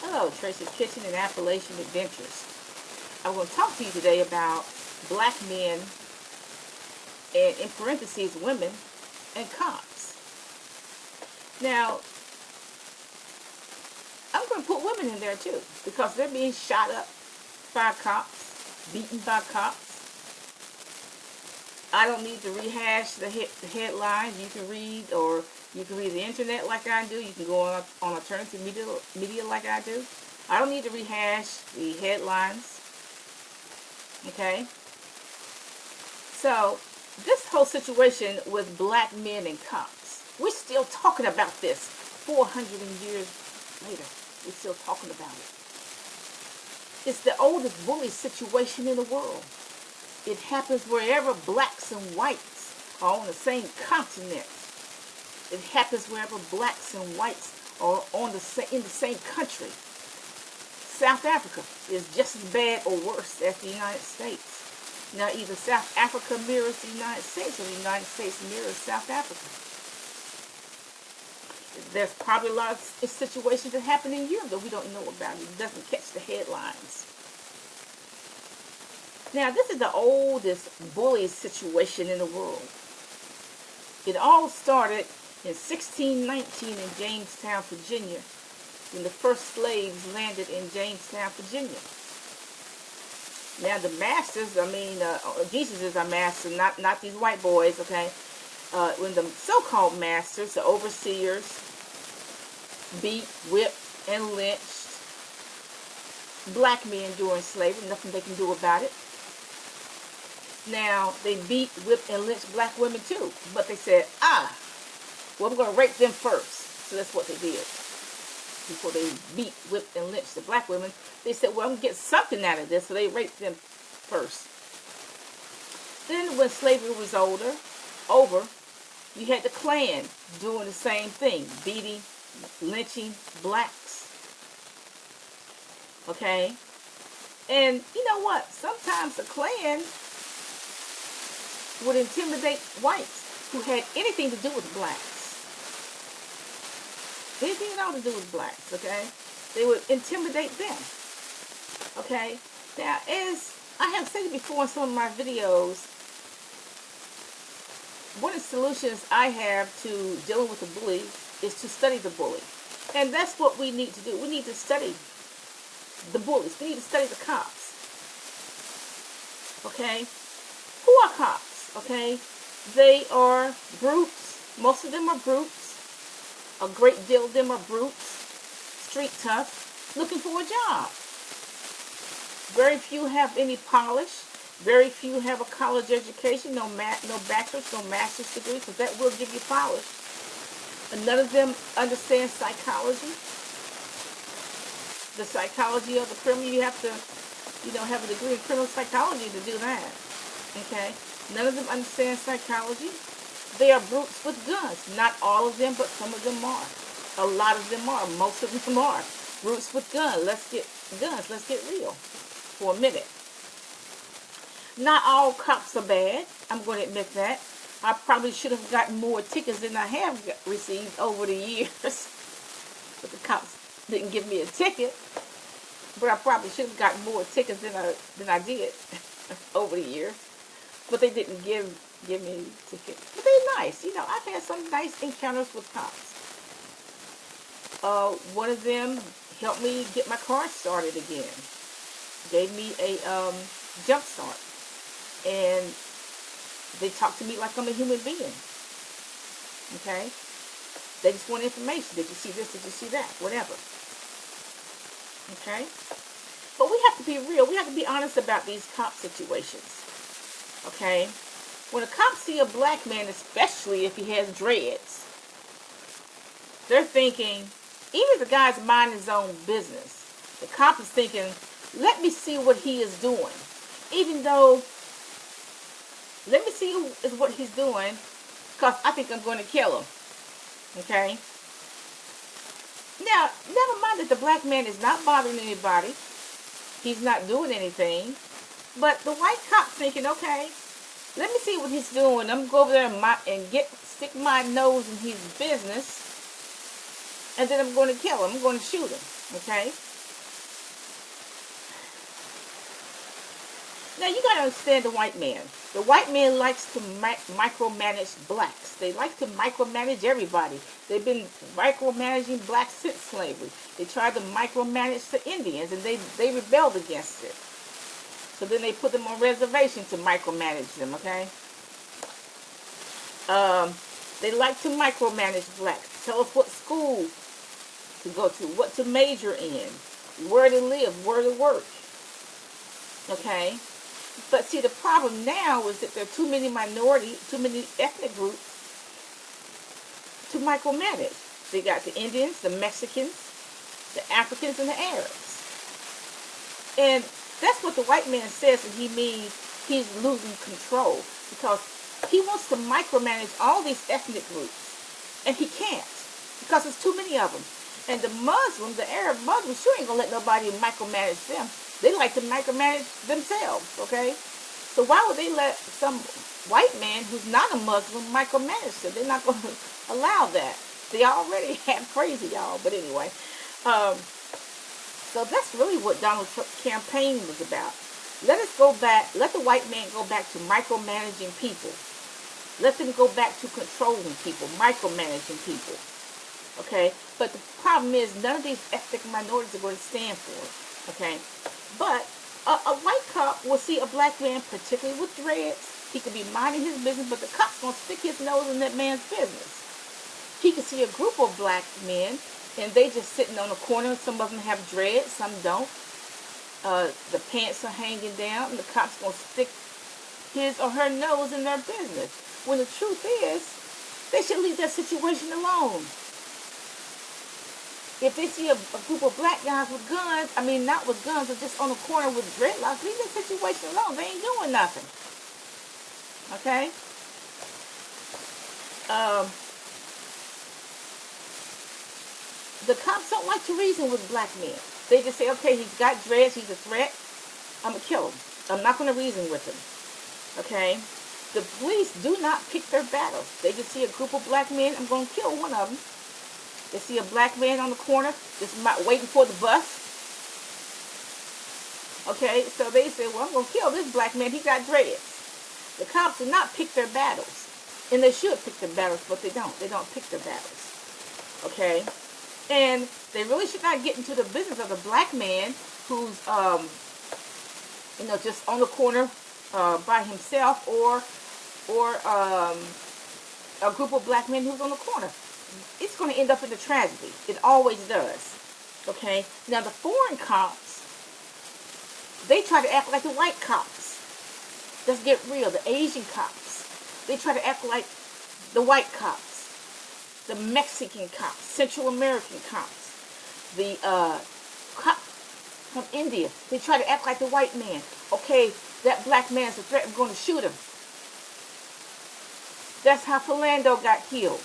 Hello, Tracy's Kitchen and Appalachian Adventures. I'm going to talk to you today about black men and, in parentheses, women and cops. Now, I'm going to put women in there too because they're being shot up by cops, beaten by cops. I don't need to rehash the headlines. You can read, or you can read the internet like I do. You can go on alternative media like I do. I don't need to rehash the headlines. Okay? So, this whole situation with black men and cops, we're still talking about this 400 years later. We're still talking about it. It's the oldest bully situation in the world. It happens wherever blacks and whites are on the same continent. It happens wherever blacks and whites are in the same country. South Africa is just as bad or worse as the United States. Now, either South Africa mirrors the United States or the United States mirrors South Africa. There's probably a lot of situations that happen in Europe that we don't know about. It doesn't catch the headlines. Now, this is the oldest bully situation in the world. It all started in 1619 in Jamestown, Virginia, when the first slaves landed in Jamestown, Virginia. Now, the masters, Jesus is our master, not these white boys, okay? When the so-called masters, the overseers, beat, whipped, and lynched black men during slavery, nothing they can do about it. Now, they beat, whipped, and lynched black women too. But they said, we're going to rape them first. So that's what they did. Before they beat, whipped, and lynched the black women, they said, well, I'm going to get something out of this. So they raped them first. Then when slavery was over, you had the Klan doing the same thing. Beating, lynching blacks. Okay? And you know what? Sometimes the Klan would intimidate whites who had anything to do with blacks. Anything at all to do with blacks, okay? They would intimidate them. Okay? Now, as I have said before in some of my videos, one of the solutions I have to dealing with the bully is to study the bully. And that's what we need to do. We need to study the bullies. We need to study the cops. Okay? Who are cops? Okay, they are brutes. Most of them are brutes. A great deal of them are brutes. Street tough, looking for a job. Very few have any polish. Very few have a college education. No bachelor's, no master's degree, because that will give you polish. And none of them understand psychology. The psychology of the criminal. You have to, have a degree in criminal psychology to do that. Okay. None of them understand psychology. They are brutes with guns. Not all of them, but some of them are. A lot of them are. Most of them are. Brutes with guns. Let's get guns. Let's get real for a minute. Not all cops are bad. I'm going to admit that. I probably should have gotten more tickets than I have received over the years. But the cops didn't give me a ticket. But I probably should have gotten more tickets than I did over the years. But they didn't give me tickets. But they're nice. I've had some nice encounters with cops. One of them helped me get my car started again. Gave me a jump start. And they talk to me like I'm a human being. Okay? They just want information. Did you see this? Did you see that? Whatever. Okay? But we have to be real. We have to be honest about these cop situations. Okay? When a cop see a black man, especially if he has dreads, they're thinking, even if the guy's minding his own business, the cop is thinking, let me see what he is doing. Even though, let me see what he's doing, because I think I'm going to kill him. Okay? Now, never mind that the black man is not bothering anybody. He's not doing anything. But the white cop's thinking, okay, let me see what he's doing. I'm going to go over there and stick my nose in his business. And then I'm going to kill him. I'm going to shoot him. Okay? Now you gotta understand the white man. The white man likes to micromanage blacks. They like to micromanage everybody. They've been micromanaging blacks since slavery. They tried to micromanage the Indians, and they rebelled against it. So then they put them on reservations to micromanage them. Okay. They like to micromanage blacks. Tell us what school to go to, what to major in, where to live, where to work. Okay? But see, the problem now is that there are too many too many ethnic groups to micromanage. They got the Indians, the Mexicans, the Africans, and the Arabs. And that's what the white man says when he means he's losing control, because he wants to micromanage all these ethnic groups, and he can't, because there's too many of them. And the Muslims, the Arab Muslims, sure ain't gonna let nobody micromanage them. They like to micromanage themselves, okay? So why would they let some white man who's not a Muslim micromanage them? They're not gonna allow that. They already have crazy, y'all. But anyway, so that's really what Donald Trump's campaign was about. Let us go back. Let the white man go back to micromanaging people. Let them go back to controlling people, micromanaging people. Okay? But the problem is none of these ethnic minorities are going to stand for it. Okay? But a white cop will see a black man, particularly with dreads. He could be minding his business, but the cop's going to stick his nose in that man's business. He could see a group of black men, and they just sitting on a corner. Some of them have dreads, some don't. The pants are hanging down, and the cop's going to stick his or her nose in their business. When the truth is, they should leave that situation alone. If they see a group of black guys with guns, not with guns, but just on the corner with dreadlocks, leave that situation alone. They ain't doing nothing. Okay? The cops don't like to reason with black men. They just say, okay, he's got dreads, he's a threat, I'm going to kill him. I'm not going to reason with him. Okay? The police do not pick their battles. They just see a group of black men, I'm going to kill one of them. They see a black man on the corner, just waiting for the bus. Okay, so they say, well, I'm going to kill this black man, he got dreads. The cops do not pick their battles. And they should pick their battles, but they don't. They don't pick their battles. Okay? And they really should not get into the business of the black man who's, just on the corner by himself, or a group of black men who's on the corner. It's going to end up in a tragedy. It always does. Okay? Now, the foreign cops, they try to act like the white cops. Let's get real. The Asian cops, they try to act like the white cops. The Mexican cops, Central American cops, the cops from India, they try to act like the white man. Okay, that black man's a threat, we're going to shoot him. That's how Philando got killed.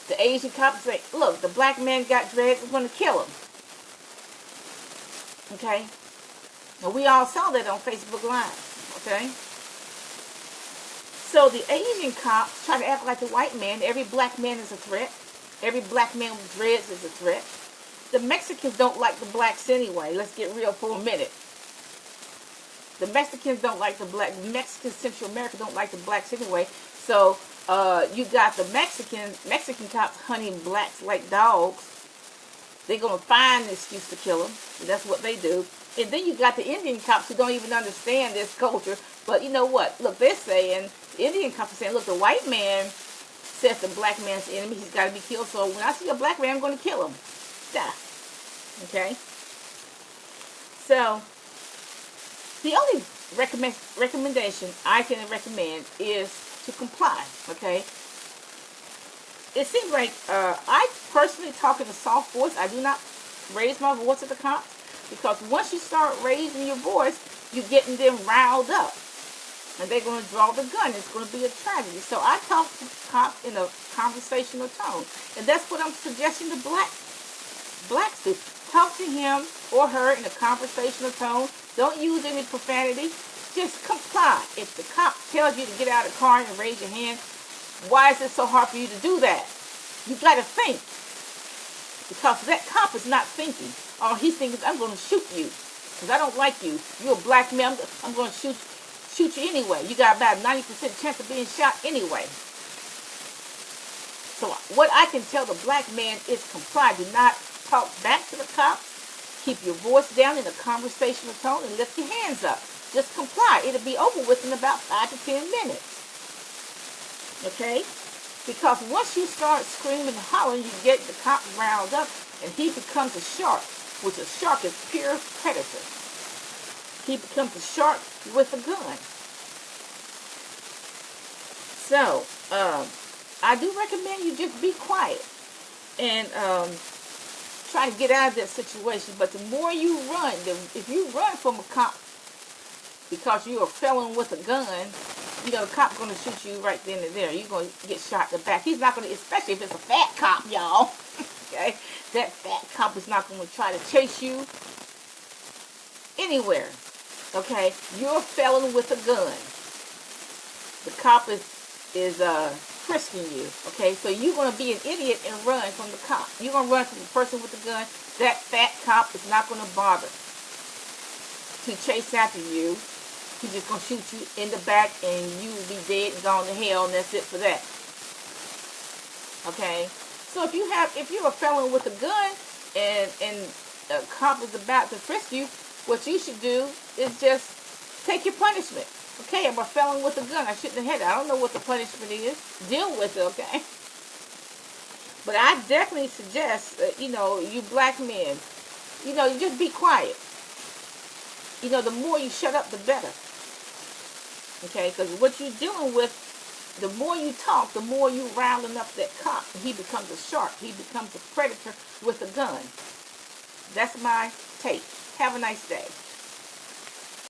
The Asian cops say, look, the black man got dreads, we're going to kill him. Okay? And we all saw that on Facebook Live. Okay? So the Asian cops try to act like the white man. Every black man is a threat. Every black man with dreads is a threat. The Mexicans don't like the blacks anyway. Let's get real for a minute. The Mexicans don't like the black. Mexicans, Central America don't like the blacks anyway. So you got the Mexican cops hunting blacks like dogs. They're going to find an excuse to kill them. That's what they do. And then you got the Indian cops who don't even understand this culture. But you know what? Look, they're saying, the Indian cops are saying, look, the white man says the black man's the enemy. He's got to be killed. So when I see a black man, I'm going to kill him. Die. Okay? So, the only recommendation I can recommend is to comply. Okay? It seems like I personally talk in a soft voice. I do not raise my voice at the cops. Because once you start raising your voice, you're getting them riled up. And they're going to draw the gun. It's going to be a tragedy. So I talk to cops in a conversational tone. And that's what I'm suggesting to blacks do. Talk to him or her in a conversational tone. Don't use any profanity. Just comply. If the cop tells you to get out of the car and raise your hand, why is it so hard for you to do that? You got to think. Because that cop is not thinking. All he's thinking is, I'm going to shoot you. because I don't like you. You're a black man. I'm going to shoot you anyway. You got about a 90% chance of being shot anyway. So what I can tell the black man is comply. Do not talk back to the cop. Keep your voice down in a conversational tone and lift your hands up. Just comply. It'll be over with in about 5 to 10 minutes. Okay? Because once you start screaming and hollering, you get the cop riled up and he becomes a shark, which a shark is pure predator. He becomes a shark with a gun. So, I do recommend you just be quiet and try to get out of that situation. But the more you run, if you run from a cop because you're a felon with a gun, you know, the cop's going to shoot you right then and there. You're going to get shot in the back. He's not going to, especially if it's a fat cop, y'all. Okay? That fat cop is not going to try to chase you anywhere. Okay? You're a felon with a gun. The cop is frisking you. Okay? So you're going to be an idiot and run from the cop. You're going to run from the person with the gun. That fat cop is not going to bother to chase after you. He's just going to shoot you in the back and you will be dead and gone to hell, and that's it for that. Okay? So if you're a felon with a gun and a cop is about to frisk you, what you should do is just take your punishment. Okay, I'm a felon with a gun. I shouldn't have had it. I don't know what the punishment is. Deal with it, okay? But I definitely suggest, you black men, you just be quiet. The more you shut up, the better. Okay, because what you're dealing with, the more you talk, the more you riling up that cop. And he becomes a shark. He becomes a predator with a gun. That's my take. Have a nice day.